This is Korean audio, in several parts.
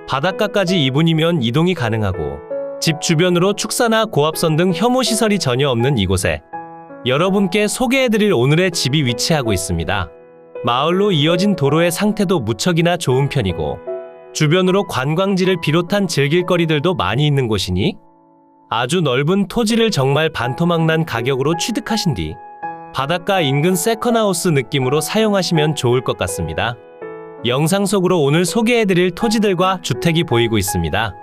바닷가까지 2분이면 이동이 가능하고 집 주변으로 축사나 고압선 등 혐오시설이 전혀 없는 이곳에 여러분께 소개해드릴 오늘의 집이 위치하고 있습니다. 마을로 이어진 도로의 상태도 무척이나 좋은 편이고 주변으로 관광지를 비롯한 즐길 거리들도 많이 있는 곳이니 아주 넓은 토지를 정말 반토막난 가격으로 취득하신 뒤 바닷가 인근 세컨하우스 느낌으로 사용하시면 좋을 것 같습니다. 영상 속으로 오늘 소개해드릴 토지들과 주택이 보이고 있습니다.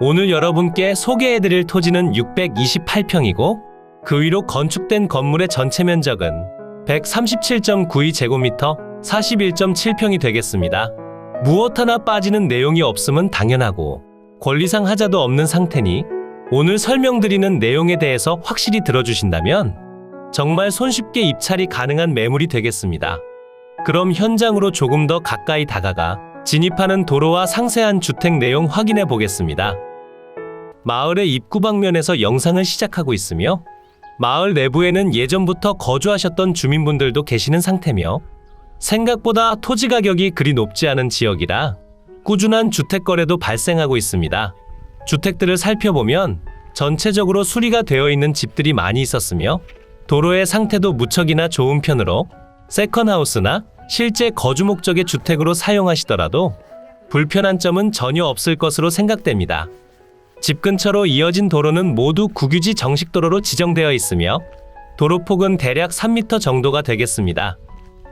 오늘 여러분께 소개해드릴 토지는 628평이고 그 위로 건축된 건물의 전체 면적은 137.92제곱미터 41.7평이 되겠습니다. 무엇 하나 빠지는 내용이 없음은 당연하고 권리상 하자도 없는 상태니 오늘 설명드리는 내용에 대해서 확실히 들어주신다면 정말 손쉽게 입찰이 가능한 매물이 되겠습니다. 그럼 현장으로 조금 더 가까이 다가가 진입하는 도로와 상세한 주택 내용 확인해 보겠습니다. 마을의 입구 방면에서 영상을 시작하고 있으며 마을 내부에는 예전부터 거주하셨던 주민분들도 계시는 상태며 생각보다 토지 가격이 그리 높지 않은 지역이라 꾸준한 주택 거래도 발생하고 있습니다. 주택들을 살펴보면 전체적으로 수리가 되어 있는 집들이 많이 있었으며 도로의 상태도 무척이나 좋은 편으로 세컨하우스나 실제 거주 목적의 주택으로 사용하시더라도 불편한 점은 전혀 없을 것으로 생각됩니다. 집 근처로 이어진 도로는 모두 국유지 정식도로로 지정되어 있으며 도로폭은 대략 3m 정도가 되겠습니다.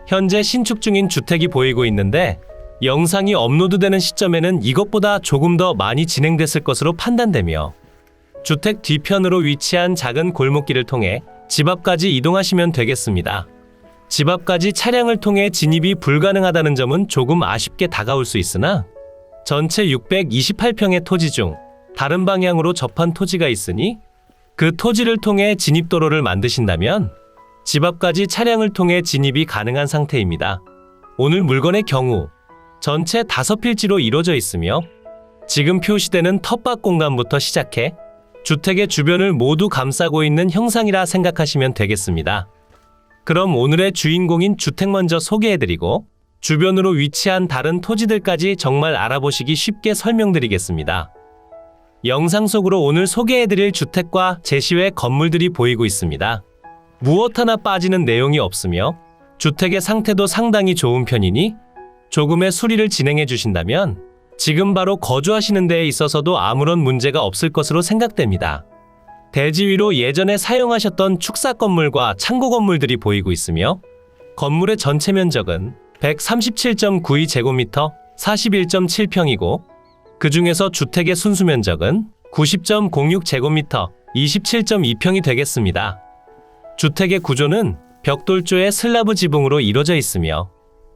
현재 신축 중인 주택이 보이고 있는데 영상이 업로드되는 시점에는 이것보다 조금 더 많이 진행됐을 것으로 판단되며 주택 뒤편으로 위치한 작은 골목길을 통해 집 앞까지 이동하시면 되겠습니다. 집 앞까지 차량을 통해 진입이 불가능하다는 점은 조금 아쉽게 다가올 수 있으나 전체 628평의 토지 중 다른 방향으로 접한 토지가 있으니 그 토지를 통해 진입도로를 만드신다면 집 앞까지 차량을 통해 진입이 가능한 상태입니다. 오늘 물건의 경우 전체 5필지로 이루어져 있으며 지금 표시되는 텃밭 공간부터 시작해 주택의 주변을 모두 감싸고 있는 형상이라 생각하시면 되겠습니다. 그럼 오늘의 주인공인 주택 먼저 소개해드리고 주변으로 위치한 다른 토지들까지 정말 알아보시기 쉽게 설명드리겠습니다. 영상 속으로 오늘 소개해드릴 주택과 제시외 건물들이 보이고 있습니다. 무엇 하나 빠지는 내용이 없으며 주택의 상태도 상당히 좋은 편이니 조금의 수리를 진행해 주신다면 지금 바로 거주하시는 데에 있어서도 아무런 문제가 없을 것으로 생각됩니다. 대지 위로 예전에 사용하셨던 축사 건물과 창고 건물들이 보이고 있으며 건물의 전체 면적은 137.92제곱미터 41.7평이고 그 중에서 주택의 순수 면적은 90.06제곱미터 27.2평이 되겠습니다. 주택의 구조는 벽돌조의 슬라브 지붕으로 이루어져 있으며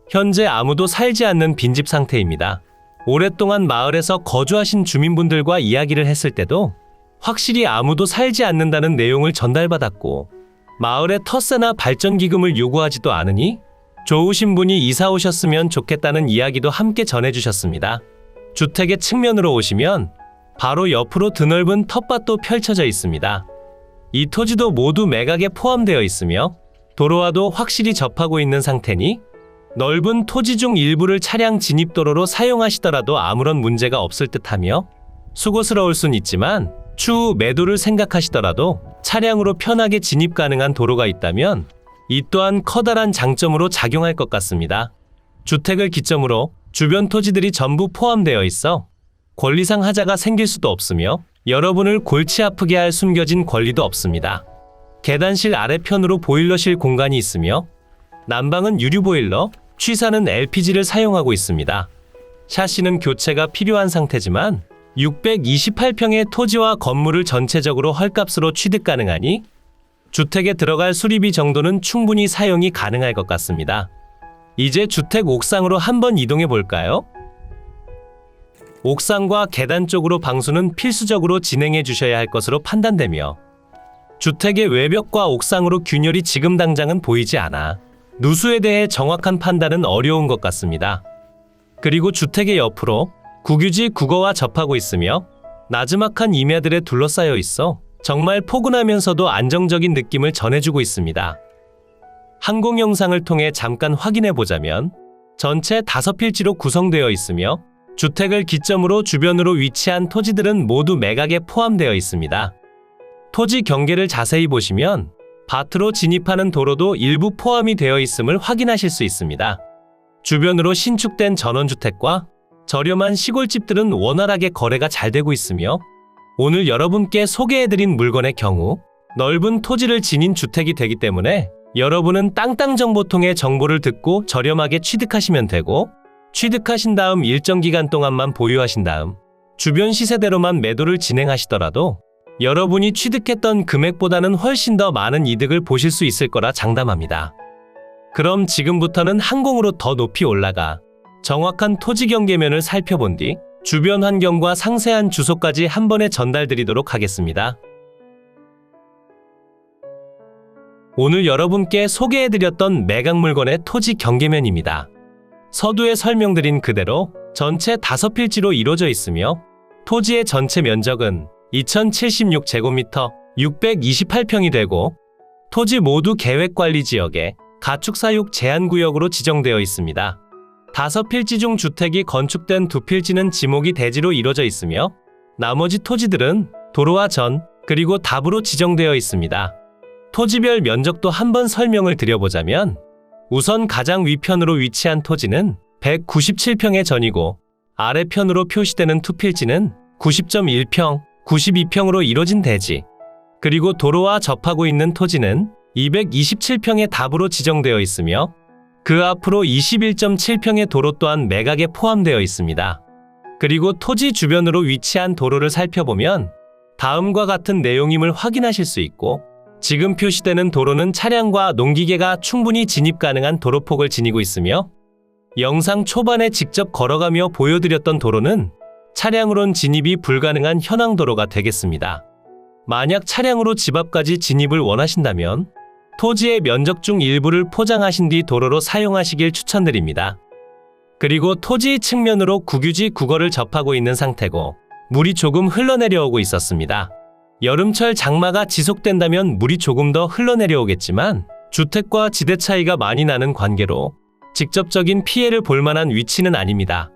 현재 아무도 살지 않는 빈집 상태입니다. 오랫동안 마을에서 거주하신 주민분들과 이야기를 했을 때도 확실히 아무도 살지 않는다는 내용을 전달받았고 마을에 텃세나 발전기금을 요구하지도 않으니 좋으신 분이 이사 오셨으면 좋겠다는 이야기도 함께 전해주셨습니다. 주택의 측면으로 오시면 바로 옆으로 드넓은 텃밭도 펼쳐져 있습니다. 이 토지도 모두 매각에 포함되어 있으며 도로와도 확실히 접하고 있는 상태니 넓은 토지 중 일부를 차량 진입도로로 사용하시더라도 아무런 문제가 없을 듯하며 수고스러울 순 있지만 추후 매도를 생각하시더라도 차량으로 편하게 진입 가능한 도로가 있다면 이 또한 커다란 장점으로 작용할 것 같습니다. 주택을 기점으로 주변 토지들이 전부 포함되어 있어 권리상 하자가 생길 수도 없으며 여러분을 골치 아프게 할 숨겨진 권리도 없습니다. 계단실 아래편으로 보일러실 공간이 있으며 난방은 유류 보일러, 취사는 LPG를 사용하고 있습니다. 샤시는 교체가 필요한 상태지만 628평의 토지와 건물을 전체적으로 헐값으로 취득 가능하니 주택에 들어갈 수리비 정도는 충분히 사용이 가능할 것 같습니다. 이제 주택 옥상으로 한번 이동해 볼까요? 옥상과 계단 쪽으로 방수는 필수적으로 진행해 주셔야 할 것으로 판단되며 주택의 외벽과 옥상으로 균열이 지금 당장은 보이지 않아 누수에 대해 정확한 판단은 어려운 것 같습니다. 그리고 주택의 옆으로 국유지 국어와 접하고 있으며 나지막한 임야들에 둘러싸여 있어 정말 포근하면서도 안정적인 느낌을 전해주고 있습니다. 항공 영상을 통해 잠깐 확인해 보자면 전체 5필지로 구성되어 있으며 주택을 기점으로 주변으로 위치한 토지들은 모두 매각에 포함되어 있습니다. 토지 경계를 자세히 보시면 밭으로 진입하는 도로도 일부 포함이 되어 있음을 확인하실 수 있습니다. 주변으로 신축된 전원주택과 저렴한 시골집들은 원활하게 거래가 잘 되고 있으며 오늘 여러분께 소개해드린 물건의 경우 넓은 토지를 지닌 주택이 되기 때문에 여러분은 땅땅정보통의 정보를 듣고 저렴하게 취득하시면 되고 취득하신 다음 일정 기간 동안만 보유하신 다음 주변 시세대로만 매도를 진행하시더라도 여러분이 취득했던 금액보다는 훨씬 더 많은 이득을 보실 수 있을 거라 장담합니다. 그럼 지금부터는 항공으로 더 높이 올라가 정확한 토지 경계면을 살펴본 뒤 주변 환경과 상세한 주소까지 한 번에 전달드리도록 하겠습니다. 오늘 여러분께 소개해드렸던 매각 물건의 토지 경계면입니다. 서두에 설명드린 그대로 전체 5필지로 이루어져 있으며 토지의 전체 면적은 2076제곱미터 628평이 되고 토지 모두 계획관리지역에 가축사육 제한구역으로 지정되어 있습니다. 5필지 중 주택이 건축된 2필지는 지목이 대지로 이루어져 있으며 나머지 토지들은 도로와 전, 그리고 답으로 지정되어 있습니다. 토지별 면적도 한번 설명을 드려보자면 우선 가장 위편으로 위치한 토지는 197평의 전이고 아래편으로 표시되는 2필지는 90.1평, 92평으로 이루어진 대지, 그리고 도로와 접하고 있는 토지는 227평의 답으로 지정되어 있으며 그 앞으로 21.7평의 도로 또한 매각에 포함되어 있습니다. 그리고 토지 주변으로 위치한 도로를 살펴보면 다음과 같은 내용임을 확인하실 수 있고 지금 표시되는 도로는 차량과 농기계가 충분히 진입 가능한 도로폭을 지니고 있으며 영상 초반에 직접 걸어가며 보여드렸던 도로는 차량으론 진입이 불가능한 현황도로가 되겠습니다. 만약 차량으로 집 앞까지 진입을 원하신다면 토지의 면적 중 일부를 포장하신 뒤 도로로 사용하시길 추천드립니다. 그리고 토지 측면으로 국유지 국어를 접하고 있는 상태고 물이 조금 흘러내려오고 있었습니다. 여름철 장마가 지속된다면 물이 조금 더 흘러내려오겠지만 주택과 지대 차이가 많이 나는 관계로 직접적인 피해를 볼 만한 위치는 아닙니다.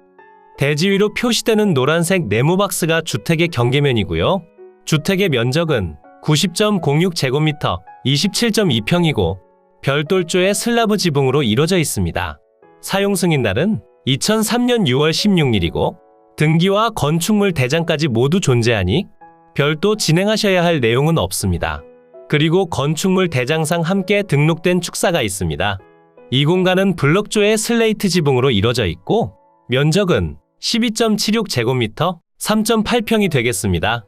대지 위로 표시되는 노란색 네모 박스가 주택의 경계면이고요. 주택의 면적은 90.06제곱미터 27.2평이고 별돌조의 슬라브 지붕으로 이루어져 있습니다. 사용 승인날은 2003년 6월 16일이고 등기와 건축물 대장까지 모두 존재하니 별도 진행하셔야 할 내용은 없습니다. 그리고 건축물 대장상 함께 등록된 축사가 있습니다. 이 공간은 블럭조의 슬레이트 지붕으로 이루어져 있고 면적은 12.76제곱미터 3.8평이 되겠습니다.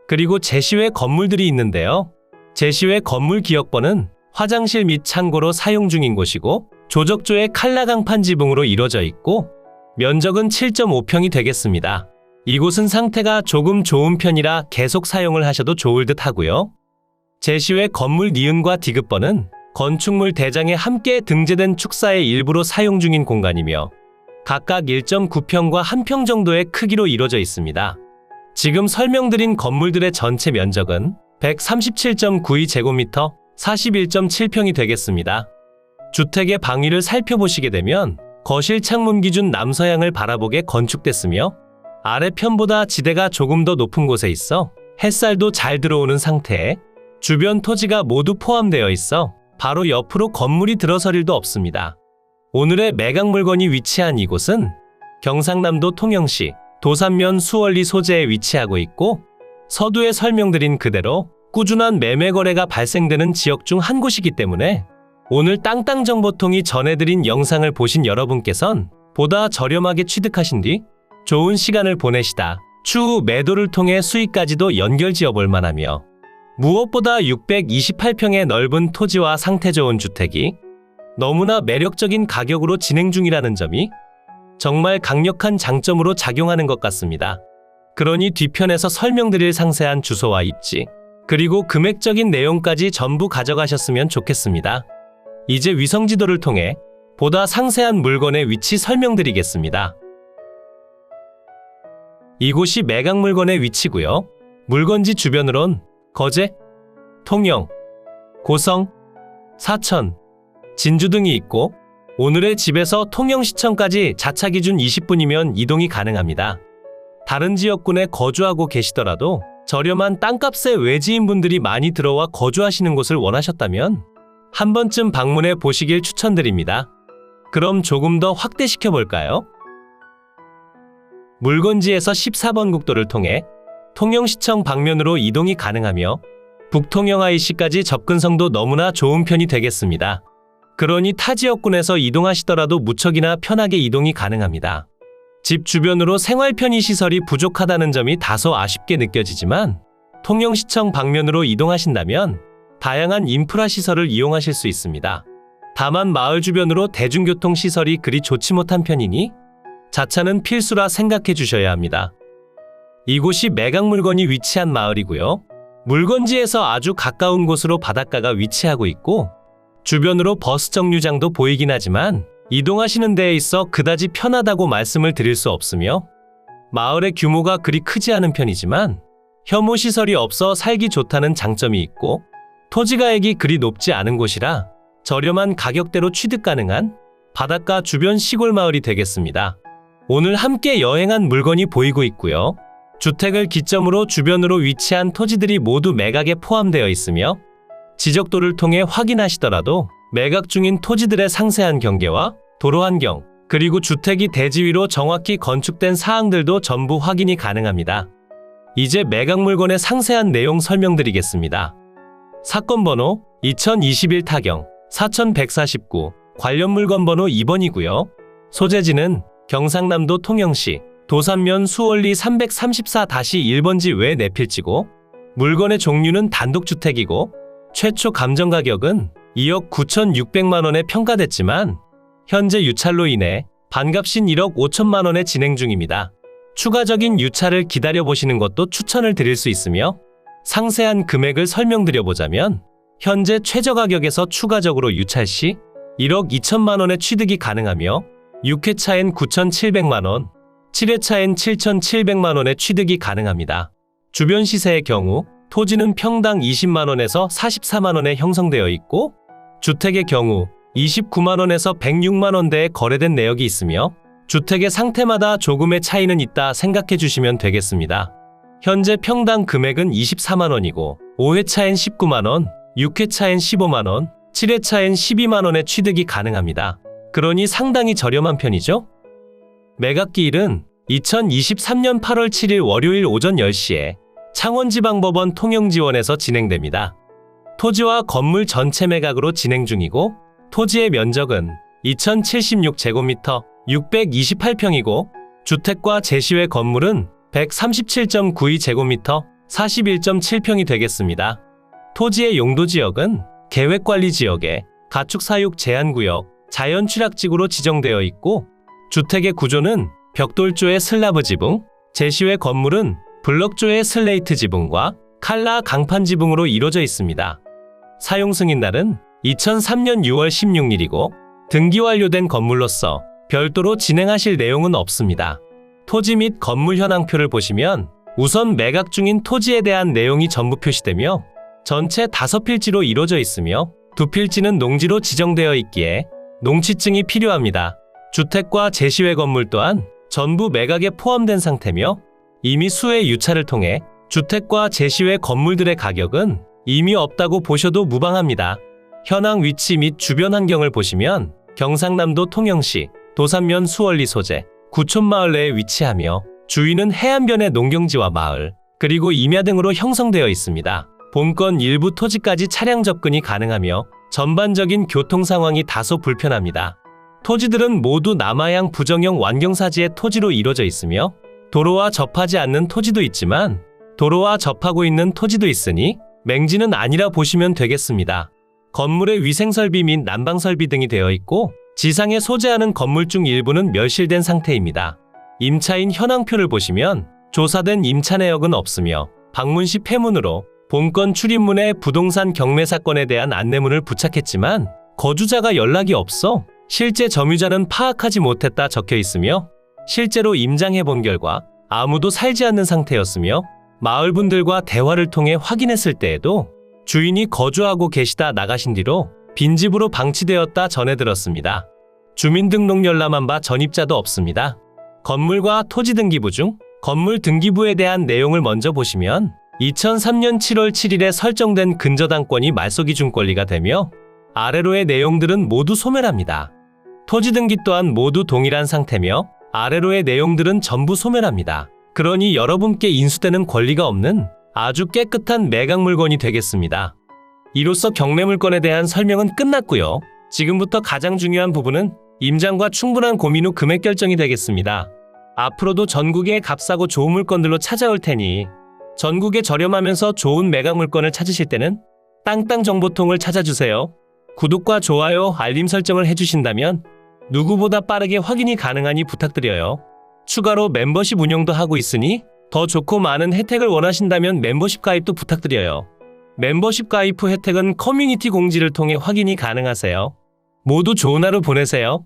그리고 제시외 건물들이 있는데요. 제시외 건물 기역번은 화장실 및 창고로 사용 중인 곳이고 조적조의 칼라강판 지붕으로 이루어져 있고 면적은 7.5평이 되겠습니다. 이곳은 상태가 조금 좋은 편이라 계속 사용을 하셔도 좋을 듯 하고요. 제시외 건물 니은과 디귿번은 건축물 대장에 함께 등재된 축사의 일부로 사용 중인 공간이며 각각 1.9평과 1평 정도의 크기로 이루어져 있습니다. 지금 설명드린 건물들의 전체 면적은 137.92제곱미터 41.7평이 되겠습니다. 주택의 방위를 살펴보시게 되면 거실 창문 기준 남서향을 바라보게 건축됐으며 아래편보다 지대가 조금 더 높은 곳에 있어 햇살도 잘 들어오는 상태에 주변 토지가 모두 포함되어 있어 바로 옆으로 건물이 들어설 일도 없습니다. 오늘의 매각 물건이 위치한 이곳은 경상남도 통영시 도산면 수월리 소재에 위치하고 있고 서두에 설명드린 그대로 꾸준한 매매 거래가 발생되는 지역 중 한 곳이기 때문에 오늘 땅땅정보통이 전해드린 영상을 보신 여러분께선 보다 저렴하게 취득하신 뒤 좋은 시간을 보내시다 추후 매도를 통해 수익까지도 연결지어 볼 만하며 무엇보다 628평의 넓은 토지와 상태 좋은 주택이 너무나 매력적인 가격으로 진행 중이라는 점이 정말 강력한 장점으로 작용하는 것 같습니다. 그러니 뒤편에서 설명드릴 상세한 주소와 입지, 그리고 금액적인 내용까지 전부 가져가셨으면 좋겠습니다. 이제 위성지도를 통해 보다 상세한 물건의 위치 설명드리겠습니다. 이곳이 매각 물건의 위치고요. 물건지 주변으론 거제, 통영, 고성, 사천, 진주 등이 있고 오늘의 집에서 통영시청까지 자차 기준 20분이면 이동이 가능합니다. 다른 지역군에 거주하고 계시더라도 저렴한 땅값에 외지인분들이 많이 들어와 거주하시는 곳을 원하셨다면 한 번쯤 방문해 보시길 추천드립니다. 그럼 조금 더 확대시켜 볼까요? 물건지에서 14번 국도를 통해 통영시청 방면으로 이동이 가능하며 북통영 IC까지 접근성도 너무나 좋은 편이 되겠습니다. 그러니 타 지역군에서 이동하시더라도 무척이나 편하게 이동이 가능합니다. 집 주변으로 생활 편의시설이 부족하다는 점이 다소 아쉽게 느껴지지만 통영시청 방면으로 이동하신다면 다양한 인프라 시설을 이용하실 수 있습니다. 다만 마을 주변으로 대중교통시설이 그리 좋지 못한 편이니 자차는 필수라 생각해 주셔야 합니다. 이곳이 매각물건이 위치한 마을이고요. 물건지에서 아주 가까운 곳으로 바닷가가 위치하고 있고 주변으로 버스 정류장도 보이긴 하지만 이동하시는 데에 있어 그다지 편하다고 말씀을 드릴 수 없으며 마을의 규모가 그리 크지 않은 편이지만 혐오시설이 없어 살기 좋다는 장점이 있고 토지가액이 그리 높지 않은 곳이라 저렴한 가격대로 취득 가능한 바닷가 주변 시골 마을이 되겠습니다. 오늘 함께 여행한 물건이 보이고 있고요. 주택을 기점으로 주변으로 위치한 토지들이 모두 매각에 포함되어 있으며 지적도를 통해 확인하시더라도 매각 중인 토지들의 상세한 경계와 도로 환경, 그리고 주택이 대지 위로 정확히 건축된 사항들도 전부 확인이 가능합니다. 이제 매각 물건의 상세한 내용 설명드리겠습니다. 사건 번호 2021 타경 4149 관련 물건 번호 2번이고요. 소재지는 경상남도 통영시 도산면 수월리 334-1번지 외 내필지고 물건의 종류는 단독주택이고 최초 감정가격은 2억 9,600만 원에 평가됐지만 현재 유찰로 인해 반값인 1억 5천만 원에 진행 중입니다. 추가적인 유찰을 기다려보시는 것도 추천을 드릴 수 있으며 상세한 금액을 설명드려보자면 현재 최저가격에서 추가적으로 유찰 시 1억 2천만 원의 취득이 가능하며 6회차엔 9,700만 원, 7회차엔 7,700만 원의 취득이 가능합니다. 주변 시세의 경우 토지는 평당 20만 원에서 44만 원에 형성되어 있고 주택의 경우 29만 원에서 106만 원대에 거래된 내역이 있으며 주택의 상태마다 조금의 차이는 있다 생각해 주시면 되겠습니다. 현재 평당 금액은 24만 원이고 5회차엔 19만 원, 6회차엔 15만 원, 7회차엔 12만 원의 취득이 가능합니다. 그러니 상당히 저렴한 편이죠? 매각기일은 2023년 8월 7일 월요일 오전 10시에 창원지방법원 통영지원에서 진행됩니다. 토지와 건물 전체 매각으로 진행 중이고 토지의 면적은 2076제곱미터 628평이고 주택과 제시외 건물은 137.92제곱미터 41.7평이 되겠습니다. 토지의 용도지역은 계획관리지역에 가축사육 제한구역, 자연취락지구로 지정되어 있고 주택의 구조는 벽돌조의 슬라브 지붕, 제시외 건물은 블럭조의 슬레이트 지붕과 칼라 강판 지붕으로 이루어져 있습니다. 사용 승인날은 2003년 6월 16일이고 등기 완료된 건물로서 별도로 진행하실 내용은 없습니다. 토지 및 건물 현황표를 보시면 우선 매각 중인 토지에 대한 내용이 전부 표시되며 전체 5필지로 이루어져 있으며 2필지는 농지로 지정되어 있기에 농취증이 필요합니다. 주택과 제시외 건물 또한 전부 매각에 포함된 상태며 이미 수의 유찰을 통해 주택과 제시외 건물들의 가격은 이미 없다고 보셔도 무방합니다. 현황 위치 및 주변 환경을 보시면 경상남도 통영시 도산면 수월리 소재 구촌마을 내에 위치하며 주위는 해안변의 농경지와 마을, 그리고 임야 등으로 형성되어 있습니다. 본건 일부 토지까지 차량 접근이 가능하며 전반적인 교통 상황이 다소 불편합니다. 토지들은 모두 남하양 부정형 완경사지의 토지로 이루어져 있으며 도로와 접하지 않는 토지도 있지만 도로와 접하고 있는 토지도 있으니 맹지는 아니라 보시면 되겠습니다. 건물의 위생설비 및 난방설비 등이 되어 있고 지상에 소재하는 건물 중 일부는 멸실된 상태입니다. 임차인 현황표를 보시면 조사된 임차 내역은 없으며 방문 시 폐문으로 본건 출입문에 부동산 경매 사건에 대한 안내문을 부착했지만 거주자가 연락이 없어 실제 점유자는 파악하지 못했다 적혀 있으며 실제로 임장해 본 결과 아무도 살지 않는 상태였으며 마을 분들과 대화를 통해 확인했을 때에도 주인이 거주하고 계시다 나가신 뒤로 빈집으로 방치되었다 전해 들었습니다. 주민등록 열람한 바 전입자도 없습니다. 건물과 토지 등기부 중 건물 등기부에 대한 내용을 먼저 보시면 2003년 7월 7일에 설정된 근저당권이 말소기준 권리가 되며 아래로의 내용들은 모두 소멸합니다. 토지 등기 또한 모두 동일한 상태며 아래로의 내용들은 전부 소멸합니다. 그러니 여러분께 인수되는 권리가 없는 아주 깨끗한 매각 물건이 되겠습니다. 이로써 경매 물건에 대한 설명은 끝났고요. 지금부터 가장 중요한 부분은 임장과 충분한 고민 후 금액 결정이 되겠습니다. 앞으로도 전국에 값싸고 좋은 물건들로 찾아올 테니 전국에 저렴하면서 좋은 매각 물건을 찾으실 때는 땅땅정보통을 찾아주세요. 구독과 좋아요, 알림 설정을 해주신다면 누구보다 빠르게 확인이 가능하니 부탁드려요. 추가로 멤버십 운영도 하고 있으니 더 좋고 많은 혜택을 원하신다면 멤버십 가입도 부탁드려요. 멤버십 가입 후 혜택은 커뮤니티 공지를 통해 확인이 가능하세요. 모두 좋은 하루 보내세요.